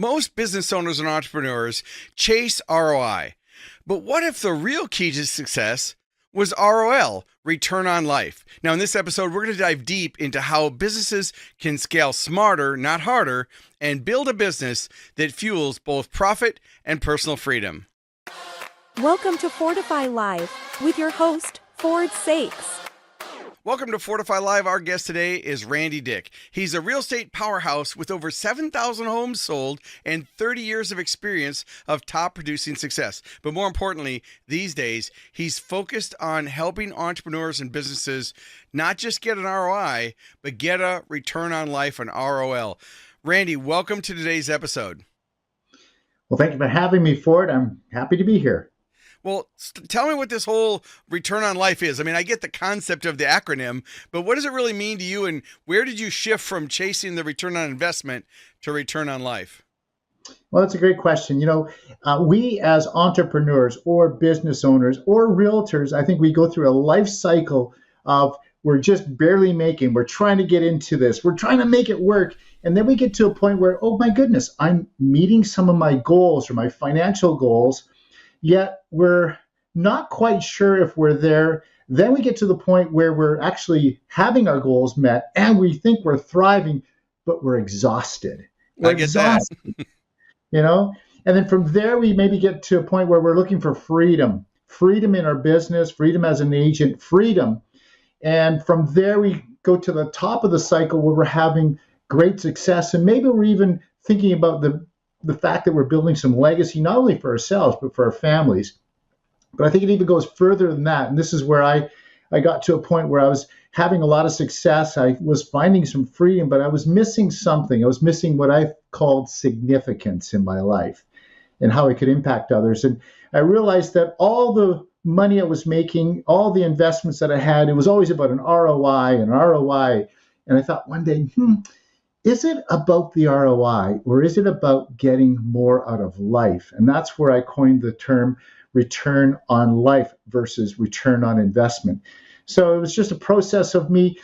Most business owners and entrepreneurs chase ROI. But what if the real key to success was ROL, return on life? Now, in this episode, we're going to dive deep into how businesses can scale smarter, not harder, and build a business that fuels both profit and personal freedom. Welcome to Fortify Live with your host, Ford Saeks. Welcome to Fortify Live. Our guest today is Randy Dyck. He's a real estate powerhouse with over 7,000 homes sold and 30 years of experience of top producing success. But more importantly, these days, he's focused on helping entrepreneurs and businesses not just get an ROI, but get a return on life, an ROL. Randy, welcome to today's episode. Well, thank you for having me, Ford. I'm happy to be here. Well, tell me what this whole return on life is. I mean, I get the concept of the acronym, but what does it really mean to you, and where did you shift from chasing the return on investment to return on life? Well, that's a great question. We as entrepreneurs or business owners or realtors, I think we go through a life cycle of we're just barely making, we're trying to get into this, we're trying to make it work. And then we get to a point where, oh my goodness, I'm meeting some of my goals or my financial goals, yet we're not quite sure if we're there. Then we get to the point where we're actually having our goals met and we think we're thriving, but we're exhausted. We're exhausted, And then from there, we maybe get to a point where we're looking for freedom in our business, freedom as an agent, freedom. And from there, we go to the top of the cycle where we're having great success. And maybe we're even thinking about the fact that we're building some legacy, not only for ourselves, but for our families. But I think it even goes further than that. And this is where I got to a point where I was having a lot of success. I was finding some freedom, but I was missing something. I was missing what I called significance in my life and how it could impact others. And I realized that all the money I was making, all the investments that I had, it was always about an ROI and ROI. And I thought one day, is it about the ROI or is it about getting more out of life? And that's where I coined the term return on life versus return on investment. So it was just a process of me,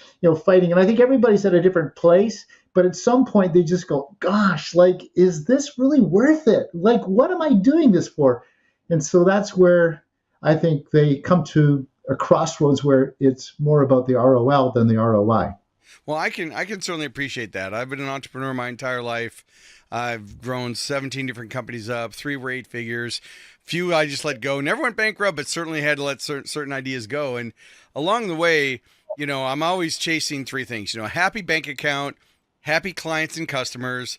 fighting. And I think everybody's at a different place, but at some point they just go, gosh, is this really worth it? What am I doing this for? And so that's where I think they come to a crossroads where it's more about the ROL than the ROI. Well, I can certainly appreciate that. I've been an entrepreneur my entire life. I've grown 17 different companies up. 3 were 8 figures. Few I just let go. Never went bankrupt, but certainly had to let certain ideas go. And along the way, I'm always chasing 3 things. A happy bank account, happy clients and customers,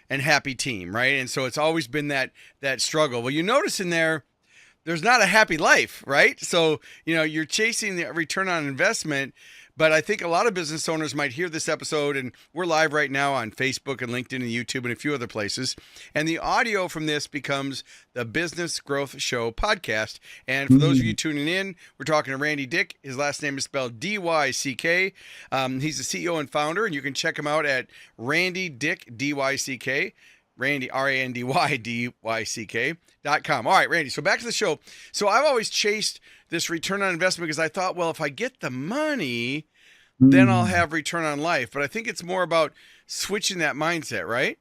and happy team, right? And so it's always been that struggle. Well, you notice in there's not a happy life, right? So, you're chasing the return on investment. But I think a lot of business owners might hear this episode, and we're live right now on Facebook and LinkedIn and YouTube and a few other places. And the audio from this becomes the Business Growth Show podcast. And for those of you tuning in, we're talking to Randy Dyck. His last name is spelled D-Y-C-K. He's the CEO and founder, and you can check him out at Randy Dyck, D-Y-C-K. Randy, RANDYDYCK.com. All right, Randy, so back to the show. So I've always chased this return on investment because I thought, well, if I get the money, then I'll have return on life. But I think it's more about switching that mindset, right?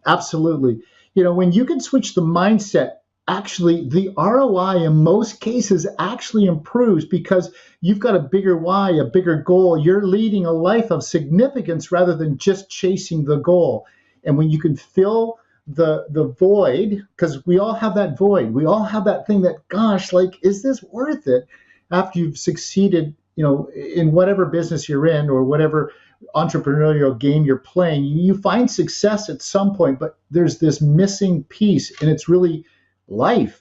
Absolutely. When you can switch the mindset, actually the ROI in most cases actually improves because you've got a bigger why, a bigger goal. You're leading a life of significance rather than just chasing the goal. And when you can fill the void, because we all have that void, we all have that thing that, gosh, is this worth it? After you've succeeded, in whatever business you're in or whatever entrepreneurial game you're playing, you find success at some point, but there's this missing piece, and it's really life.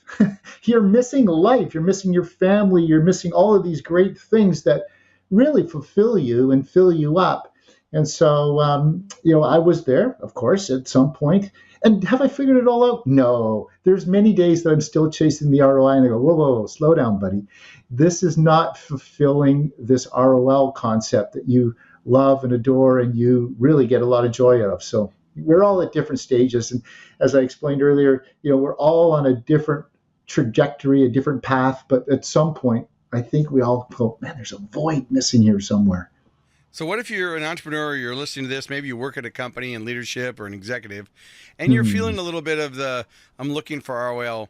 You're missing life. You're missing your family. You're missing all of these great things that really fulfill you and fill you up. And so, I was there, of course, at some point. And have I figured it all out? No. There's many days that I'm still chasing the ROI, and I go, whoa, slow down, buddy. This is not fulfilling this ROL concept that you love and adore and you really get a lot of joy out of. So we're all at different stages. And as I explained earlier, we're all on a different trajectory, a different path. But at some point, I think we all go, man, there's a void missing here somewhere. So what if you're an entrepreneur, you're listening to this, maybe you work at a company in leadership or an executive, and you're feeling a little bit of I'm looking for ROL.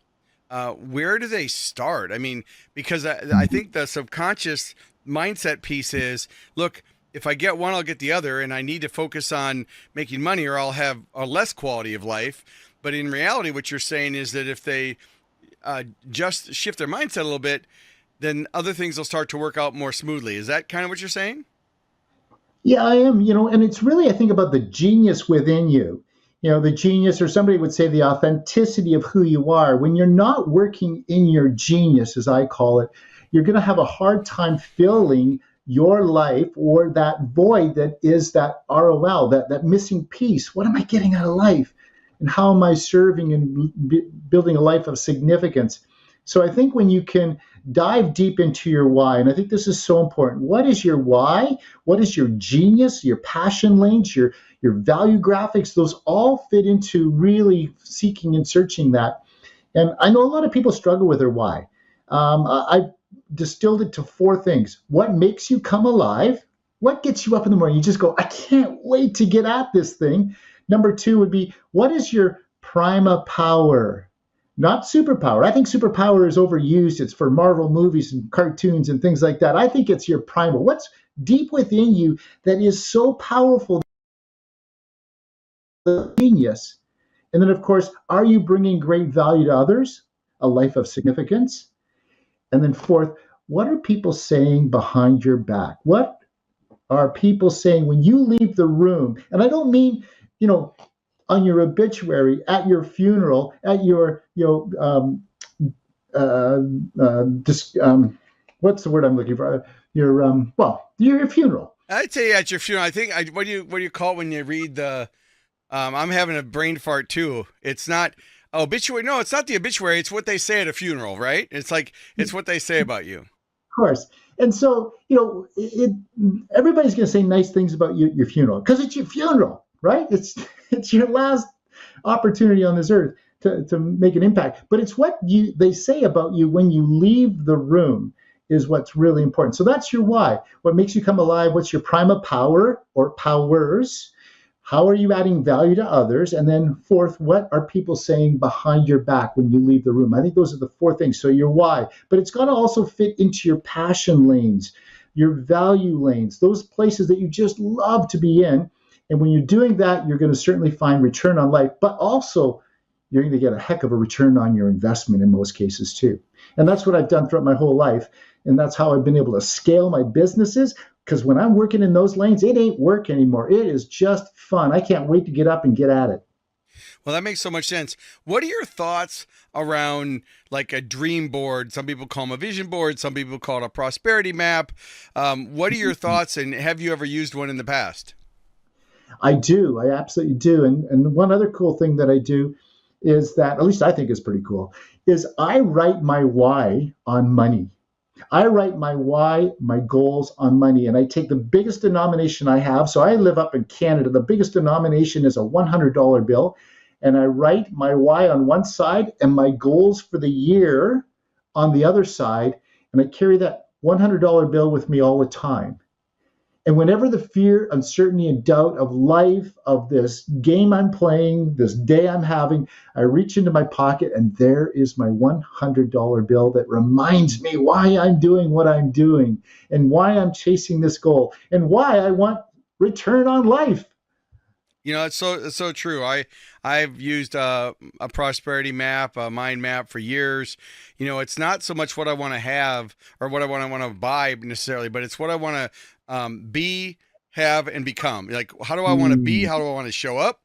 Where do they start? I mean, because I think the subconscious mindset piece is, look, if I get one, I'll get the other, and I need to focus on making money or I'll have a less quality of life. But in reality, what you're saying is that if they just shift their mindset a little bit, then other things will start to work out more smoothly. Is that kind of what you're saying? Yeah, I am, and it's really, I think, about the genius within you. The genius, or somebody would say the authenticity of who you are. When you're not working in your genius, as I call it, you're going to have a hard time filling your life or that void that is that ROL, that missing piece. What am I getting out of life? And how am I serving and building a life of significance? So I think when you can dive deep into your why, and I think this is so important. What is your why? What is your genius, your passion lanes, your value graphics? Those all fit into really seeking and searching that. And I know a lot of people struggle with their why. I distilled it to 4 things. What makes you come alive? What gets you up in the morning? You just go, I can't wait to get at this thing. Number 2 would be, what is your prima power? Not superpower. I think superpower is overused. It's for Marvel movies and cartoons and things like that. I think it's your primal. What's deep within you that is so powerful, the genius? And then, of course, are you bringing great value to others? A life of significance? And then 4th, what are people saying behind your back? What are people saying when you leave the room? And I don't mean, on your obituary, at your funeral, at your, what's the word I'm looking for? Your funeral. I'd say at your funeral. I think what do you call it when you read the? I'm having a brain fart too. It's not obituary. No, it's not the obituary. It's what they say at a funeral, right? It's what they say about you. Of course. And so, everybody's going to say nice things about your funeral because it's your funeral, right? It's your last opportunity on this earth to make an impact. But it's what they say about you when you leave the room is what's really important. So that's your why. What makes you come alive? What's your prima power or powers? How are you adding value to others? And then 4th, what are people saying behind your back when you leave the room? I think those are the 4 things. So your why, but it's got to also fit into your passion lanes, your value lanes, those places that you just love to be in. And when you're doing that, you're going to certainly find return on life, but also you're going to get a heck of a return on your investment in most cases too. And that's what I've done throughout my whole life. And that's how I've been able to scale my businesses. Because when I'm working in those lanes, it ain't work anymore. It is just fun. I can't wait to get up and get at it. Well, that makes so much sense. What are your thoughts around like a dream board? Some people call them a vision board. Some people call it a prosperity map. What are your thoughts? And have you ever used one in the past? I do. I absolutely do. And one other cool thing that I do is that, at least I think is pretty cool, is I write my why on money. I write my why, my goals on money, and I take the biggest denomination I have. So I live up in Canada. The biggest denomination is a $100 bill. And I write my why on one side and my goals for the year on the other side. And I carry that $100 bill with me all the time. And whenever the fear, uncertainty, and doubt of life, of this game I'm playing, this day I'm having, I reach into my pocket and there is my $100 bill that reminds me why I'm doing what I'm doing and why I'm chasing this goal and why I want return on life. It's so true. I've used a prosperity map, a mind map for years. It's not so much what I want to have or what I want to buy necessarily, but it's what I want to be, have, and become. Like, how do I want to be? How do I want to show up?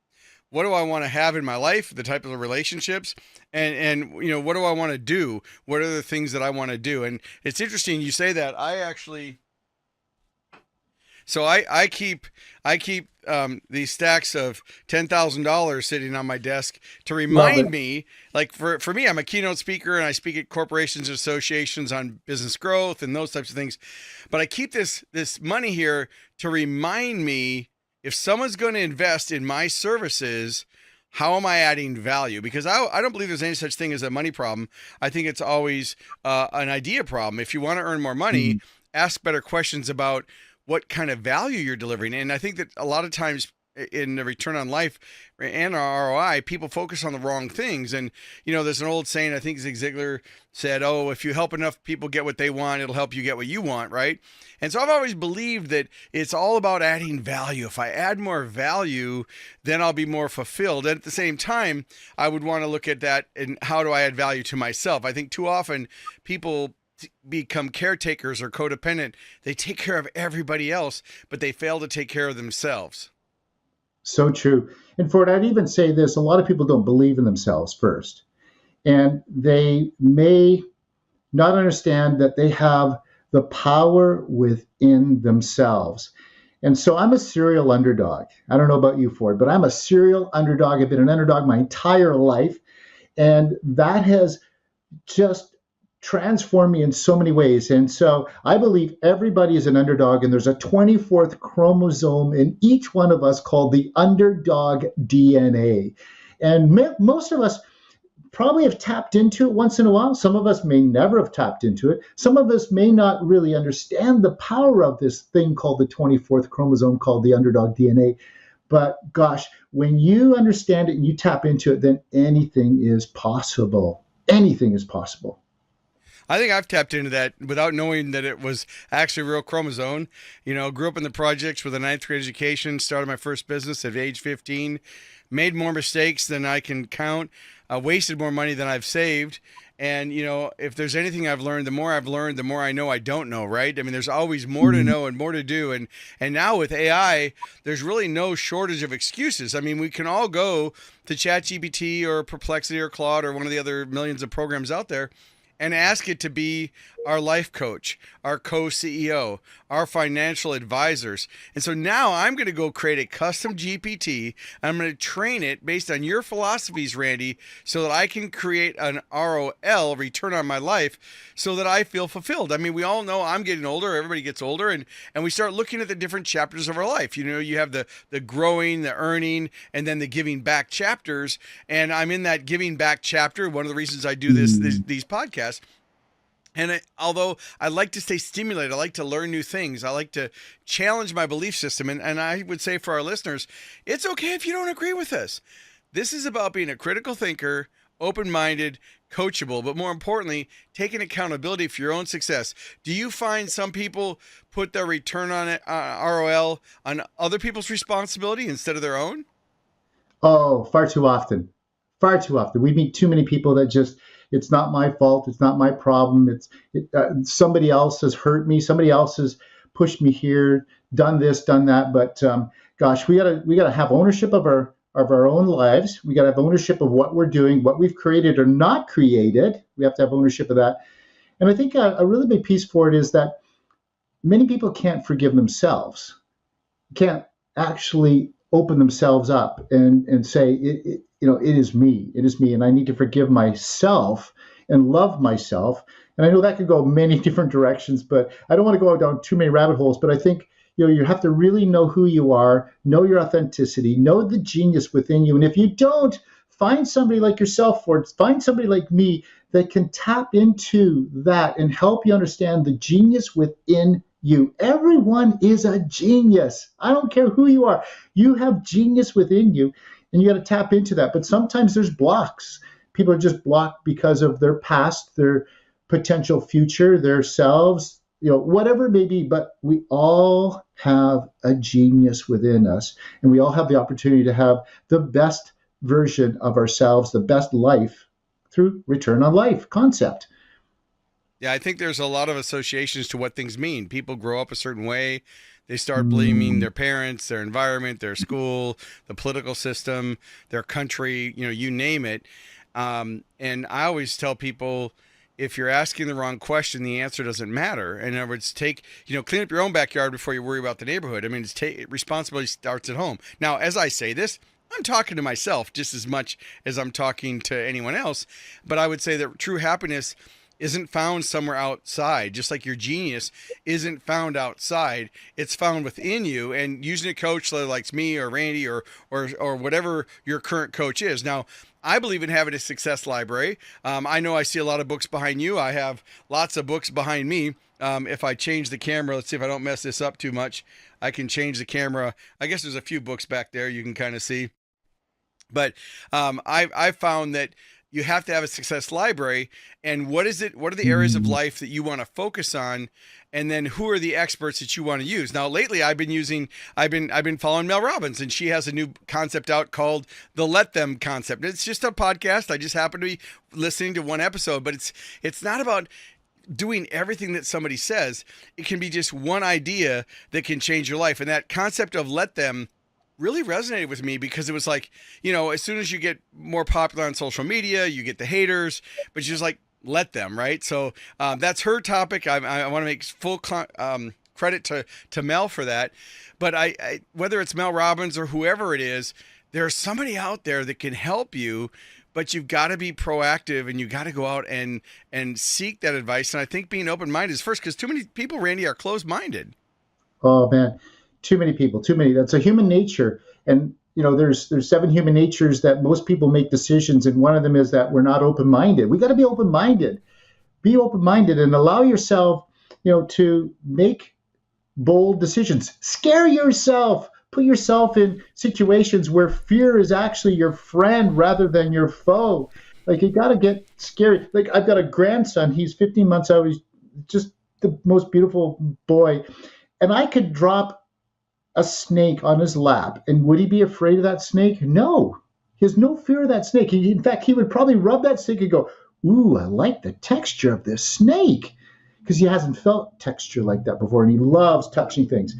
What do I want to have in my life? The type of relationships, and what do I want to do? What are the things that I want to do? And it's interesting you say that. I keep these stacks of $10,000 sitting on my desk to remind me, like for me, I'm a keynote speaker and I speak at corporations and associations on business growth and those types of things. But I keep this money here to remind me if someone's going to invest in my services, how am I adding value? Because I don't believe there's any such thing as a money problem. I think it's always an idea problem. If you want to earn more money, ask better questions about what kind of value you're delivering. And I think that a lot of times in the return on life and our ROI, people focus on the wrong things. And, there's an old saying, I think Zig Ziglar said, oh, if you help enough people get what they want, it'll help you get what you want, right? And so I've always believed that it's all about adding value. If I add more value, then I'll be more fulfilled. And at the same time, I would want to look at that and how do I add value to myself? I think too often people become caretakers or codependent. They take care of everybody else, but they fail to take care of themselves. So true. And Ford, I'd even say this, a lot of people don't believe in themselves first. And they may not understand that they have the power within themselves. And so I'm a serial underdog. I don't know about you, Ford, but I'm a serial underdog. I've been an underdog my entire life. And that has just transformed me in so many ways. And so I believe everybody is an underdog, and there's a 24th chromosome in each one of us called the underdog DNA. And most of us probably have tapped into it once in a while. Some of us may never have tapped into it. Some of us may not really understand the power of this thing called the 24th chromosome called the underdog DNA. But gosh, when you understand it and you tap into it, then anything is possible. Anything is possible. I think I've tapped into that without knowing that it was actually a real chromosome. Grew up in the projects with a ninth grade education, started my first business at age 15, made more mistakes than I can count, wasted more money than I've saved. And, if there's anything I've learned, the more I've learned, the more I know I don't know, right? I mean, there's always more to know and more to do. And now with AI, there's really no shortage of excuses. I mean, we can all go to ChatGPT or Perplexity or Claude or one of the other millions of programs out there and ask it to be our life coach, our co-CEO, our financial advisors. And so now I'm going to go create a custom GPT. I'm going to train it based on your philosophies, Randy, so that I can create an ROL, return on my life, so that I feel fulfilled. I mean, we all know I'm getting older. Everybody gets older. And we start looking at the different chapters of our life. You have the growing, the earning, and then the giving back chapters. And I'm in that giving back chapter. One of the reasons I do these podcasts. And although I like to stay stimulated, I like to learn new things, I like to challenge my belief system. And I would say for our listeners, it's okay if you don't agree with us. This is about being a critical thinker, open-minded, coachable, but more importantly, taking accountability for your own success. Do you find some people put their return on it, ROL on other people's responsibility instead of their own? Oh, far too often. Far too often. We meet too many people that just, it's not my fault. It's not my problem. Somebody else has hurt me. Somebody else has pushed me here, done this, done that. But gosh, we gotta have ownership of our own lives. We gotta have ownership of what we're doing, what we've created or not created. We have to have ownership of that. And I think a really big piece for it is that many people can't forgive themselves, can't actually open themselves up and say, it is me, and I need to forgive myself and love myself. And I know that could go many different directions, but I don't want to go down too many rabbit holes. But I think you have to really know who you are, know your authenticity, know the genius within you. And if you don't, find somebody like yourself or find somebody like me that can tap into that and help you understand the genius within you. Everyone is a genius. I don't care who you are. You have genius within you, and you got to tap into that. But sometimes there's blocks. People are just blocked because of their past, their potential future, their selves, whatever it may be. But we all have a genius within us, and we all have the opportunity to have the best version of ourselves, the best life through return on life concept. Yeah, I think there's a lot of associations to what things mean. People grow up a certain way. They start blaming their parents, their environment, their school, the political system, their country, you name it. And I always tell people, if you're asking the wrong question, the answer doesn't matter. In other words, clean up your own backyard before you worry about the neighborhood. I mean, responsibility starts at home. Now, as I say this, I'm talking to myself just as much as I'm talking to anyone else. But I would say that true happiness isn't found somewhere outside, just like your genius isn't found outside. It's found within you, and using a coach like me or Randy or whatever your current coach is. Now, I believe in having a success library. I know I see a lot of books behind you. I have lots of books behind me. if I change the camera, let's see if I don't mess this up too much. I can change the camera. I guess there's a few books back there you can kind of see. But I found that you have to have a success library. And what is it? What are the areas of life that you want to focus on? And then who are the experts that you want to use? Now, lately, I've been following Mel Robbins, and she has a new concept out called the Let Them concept. It's just a podcast. I just happen to be listening to one episode, but it's not about doing everything that somebody says. It can be just one idea that can change your life. And that concept of let them really resonated with me because it was like, as soon as you get more popular on social media, you get the haters, but you just like, let them, right? So that's her topic. I want to make full credit to Mel for that. But I whether it's Mel Robbins or whoever it is, there's somebody out there that can help you, but you've got to be proactive and you got to go out and seek that advice. And I think being open-minded is first, because too many people, Randy, are closed-minded. Oh man, too many people, too many. That's a human nature. And there's 7 human natures that most people make decisions, and one of them is that we're not open-minded. We got to be open-minded. Be open-minded and allow yourself, to make bold decisions. Scare yourself. Put yourself in situations where fear is actually your friend rather than your foe. Like, you got to get scary. Like, I've got a grandson. He's 15 months old. He's just the most beautiful boy. And I could drop a snake on his lap, and would he be afraid of that snake? No. He has no fear of that snake. In fact, he would probably rub that snake and go, ooh, I like the texture of this snake, because he hasn't felt texture like that before, and he loves touching things.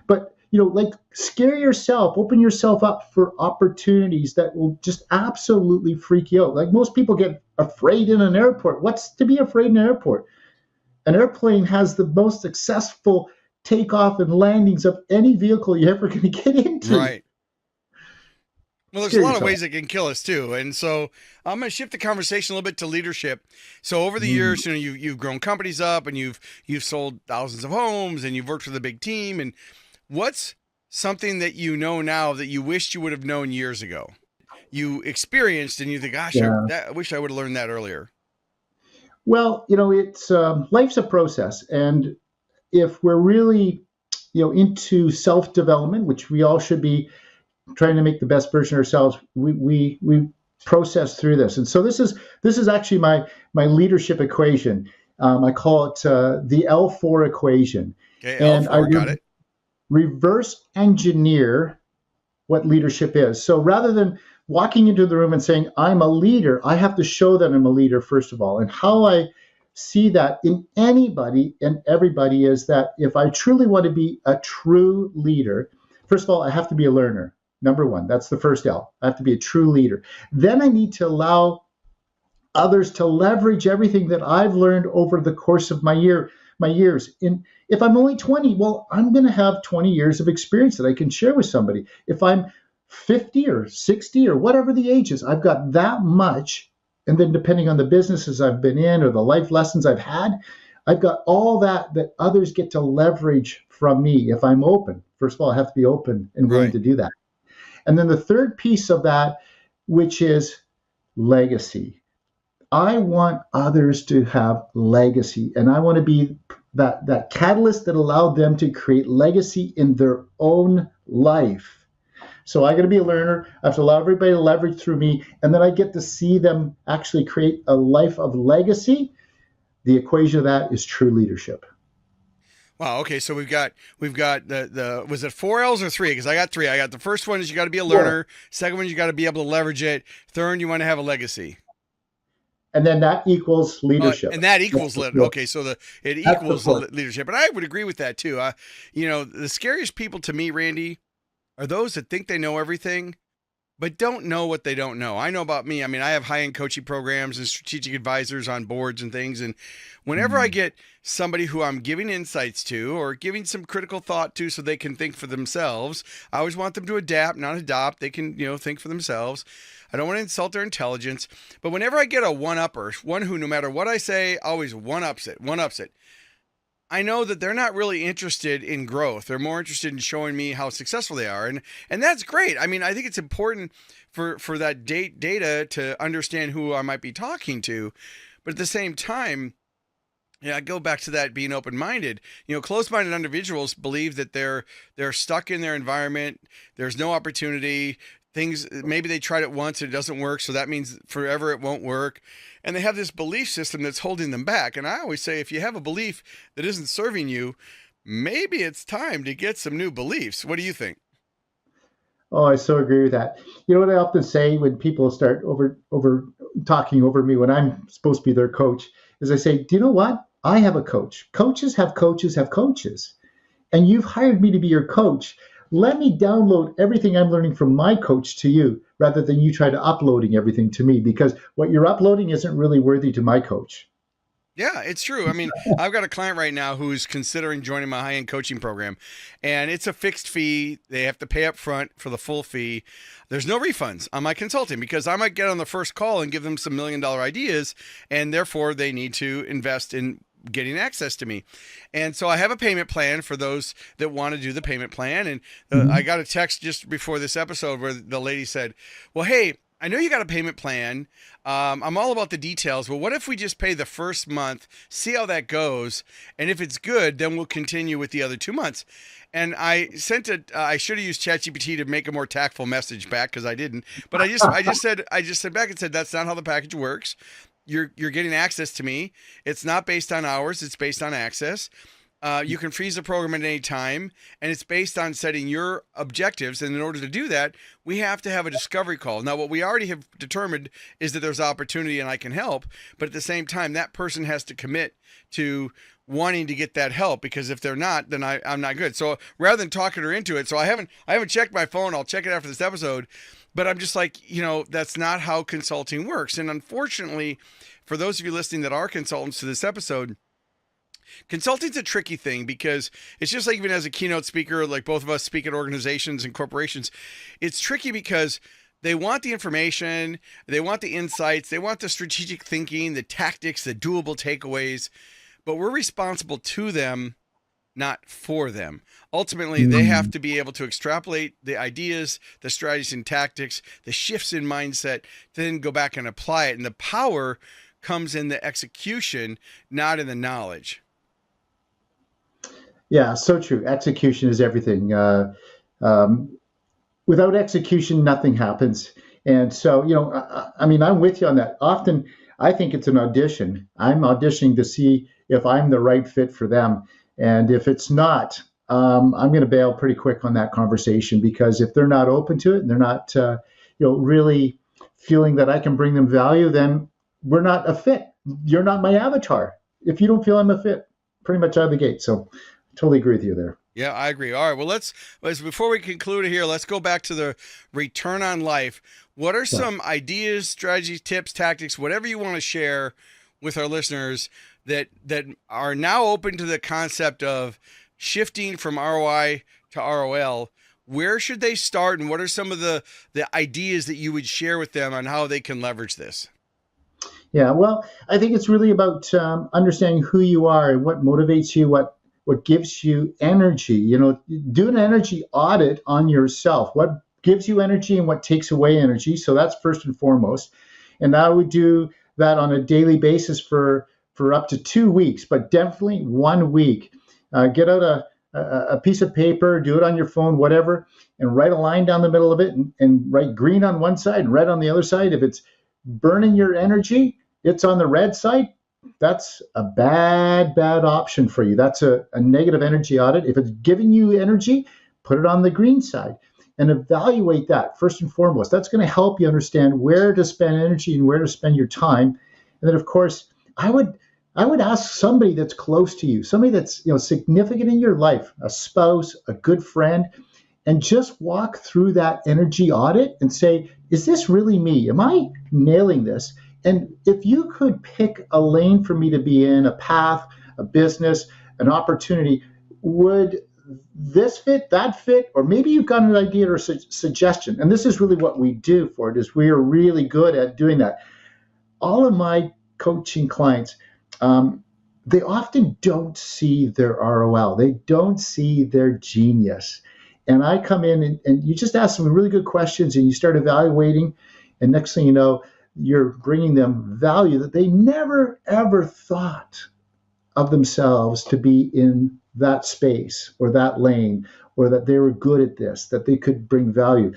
But, like, scare yourself, open yourself up for opportunities that will just absolutely freak you out. Like, most people get afraid in an airport. What's to be afraid in an airport? An airplane has the most successful takeoff and landings of any vehicle you're ever going to get into. Right. Well, there's a lot of ways it can kill us too. And so I'm going to shift the conversation a little bit to leadership. So over the years, you've grown companies up, and you've sold thousands of homes, and you've worked with a big team. And what's something that you know now that you wished you would have known years ago? You experienced, and you think, gosh, I wish I would have learned that earlier. Well, it's life's a process. And if we're really, into self-development, which we all should be trying to make the best version of ourselves, we process through this. And so this is actually my leadership equation. I call it the L4 equation. Okay, and L4, got it. Reverse engineer what leadership is. So rather than walking into the room and saying, I'm a leader, I have to show that I'm a leader, first of all. And how I see that in anybody and everybody is that if I truly want to be a true leader, first of all, I have to be a learner. Number one, that's the first L. I have to be a true leader. Then I need to allow others to leverage everything that I've learned over the course of my years. If I'm only 20, well, I'm going to have 20 years of experience that I can share with somebody. If I'm 50 or 60 or whatever the age is, I've got that much. And then depending on the businesses I've been in or the life lessons I've had, I've got all that others get to leverage from me if I'm open. First of all, I have to be open and willing to do that. And then the third piece of that, which is legacy. I want others to have legacy, and I want to be that catalyst that allowed them to create legacy in their own life. So I got to be a learner. I have to allow everybody to leverage through me, and then I get to see them actually create a life of legacy. The equation of that is true leadership. Wow. Okay. So we've got the was it 4 L's or 3? Because I got 3. I got the first one is you got to be a learner. Second one, you got to be able to leverage it. Third, you want to have a legacy. And then that equals leadership. And that equals okay, so it equals leadership. And I would agree with that too. The scariest people to me, Randy, are those that think they know everything, but don't know what they don't know. I know about me. I mean, I have high-end coaching programs and strategic advisors on boards and things. And whenever I get somebody who I'm giving insights to or giving some critical thought to so they can think for themselves, I always want them to adapt, not adopt. They can, think for themselves. I don't want to insult their intelligence. But whenever I get a one-upper, one who, no matter what I say, always one-ups it, I know that they're not really interested in growth. They're more interested in showing me how successful they are. And that's great. I mean, I think it's important for that data to understand who I might be talking to. But at the same time, Yeah, I go back to that being open-minded. Closed-minded individuals believe that they're stuck in their environment. There's no opportunity. Things maybe they tried it once and it doesn't work, so that means forever it won't work. And they have this belief system that's holding them back. And I always say, if you have a belief that isn't serving you, maybe it's time to get some new beliefs. What do you think? Oh, I so agree with that. You know what I often say when people start over talking over me when I'm supposed to be their coach is I say, do you know what? I have a coach. Coaches have coaches have coaches. And you've hired me to be your coach. Let me download everything I'm learning from my coach to you rather than you try to uploading everything to me, because what you're uploading isn't really worthy to my coach. Yeah, it's true. I mean, I've got a client right now who's considering joining my high-end coaching program, and it's a fixed fee. They have to pay up front for the full fee. There's no refunds on my consulting because I might get on the first call and give them some million-dollar ideas, and therefore they need to invest in getting access to me. And so I have a payment plan for those that want to do the payment plan. And I got a text just before this episode where the lady said, well, hey, I know you got a payment plan. I'm all about the details. Well, what if we just pay the first month, see how that goes, and if it's good, then we'll continue with the other 2 months. And I sent it. I should have used ChatGPT to make a more tactful message back because I didn't. But I just said back and said that's not how the package works. You're getting access to me. It's not based on hours. It's based on access. You can freeze the program at any time, and it's based on setting your objectives. And in order to do that, we have to have a discovery call. Now, what we already have determined is that there's opportunity and I can help. But at the same time, that person has to commit to wanting to get that help, because if they're not, then I'm not good. So rather than talking her into it, so I haven't checked my phone. I'll check it after this episode. But I'm just like, that's not how consulting works. And unfortunately, for those of you listening that are consultants to this episode, consulting's a tricky thing because it's just like even as a keynote speaker, like both of us speak at organizations and corporations, it's tricky because they want the information, they want the insights, they want the strategic thinking, the tactics, the doable takeaways, but we're responsible to them, not for them. Ultimately, they have to be able to extrapolate the ideas, the strategies and tactics, the shifts in mindset, to then go back and apply it. And the power comes in the execution, not in the knowledge. Yeah, so true. Execution is everything. Without execution, nothing happens. And so, I mean, I'm with you on that. Often, I think it's an audition. I'm auditioning to see if I'm the right fit for them. And if it's not, I'm going to bail pretty quick on that conversation, because if they're not open to it and they're not, really feeling that I can bring them value, then we're not a fit. You're not my avatar. If you don't feel I'm a fit, pretty much out of the gate. So I totally agree with you there. Yeah, I agree. All right. Well, before we conclude here, let's go back to the return on life. What are some ideas, strategies, tips, tactics, whatever you want to share with our listeners that are now open to the concept of shifting from ROI to ROL? Where should they start, and what are some of the ideas that you would share with them on how they can leverage this? Yeah, well, I think it's really about understanding who you are and what motivates you, what gives you energy. Do an energy audit on yourself. What gives you energy and what takes away energy? So that's first and foremost. And I would do that on a daily basis for up to 2 weeks, but definitely 1 week. Get out a piece of paper, do it on your phone, whatever, and write a line down the middle of it and write green on one side and red on the other side. If it's burning your energy, it's on the red side. That's a bad option for you. That's a negative energy audit. If it's giving you energy, put it on the green side and evaluate that first and foremost. That's going to help you understand where to spend energy and where to spend your time. And then, of course, I would ask somebody that's close to you, somebody that's significant in your life, a spouse, a good friend, and just walk through that energy audit and say, is this really me? Am I nailing this? And if you could pick a lane for me to be in, a path, a business, an opportunity, would this fit, that fit? Or maybe you've got an idea or a suggestion. And this is really what we do, Ford, is we are really good at doing that. All of my coaching clients, they often don't see their ROL. They don't see their genius. And I come in and you just ask them really good questions and you start evaluating. And next thing you know, you're bringing them value that they never, ever thought of themselves to be in that space or that lane, or that they were good at this, that they could bring value.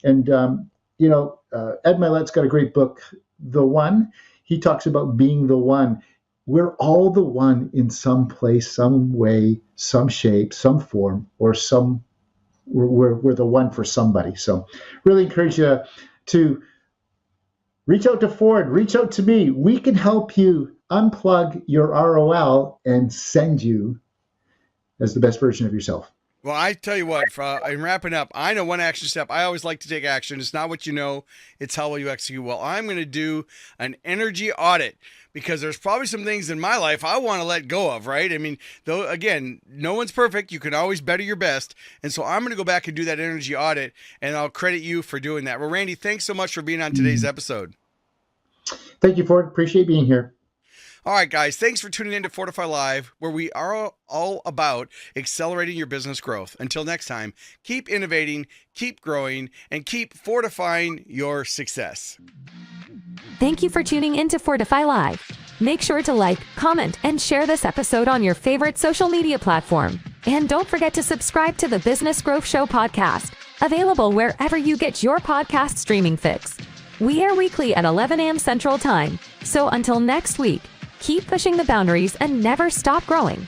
And, Ed Milet's got a great book, The One. He talks about being the one. We're all the one in some place, some way, some shape, some form, or we're the one for somebody. So really encourage you to reach out to Ford, reach out to me. We can help you unplug your ROL and send you as the best version of yourself. Well, I tell you what, in wrapping up, I know one action step. I always like to take action. It's not what you know, it's how well you execute. Well, I'm going to do an energy audit because there's probably some things in my life I want to let go of, right? I mean, though, again, no one's perfect. You can always better your best. And so I'm going to go back and do that energy audit, and I'll credit you for doing that. Well, Randy, thanks so much for being on today's episode. Thank you, Ford. Appreciate being here. All right, guys, thanks for tuning in to Fortify Live, where we are all about accelerating your business growth. Until next time, keep innovating, keep growing, and keep fortifying your success. Thank you for tuning in to Fortify Live. Make sure to like, comment, and share this episode on your favorite social media platform. And don't forget to subscribe to the Business Growth Show podcast, available wherever you get your podcast streaming fix. We air weekly at 11 a.m. Central Time. So until next week, keep pushing the boundaries and never stop growing.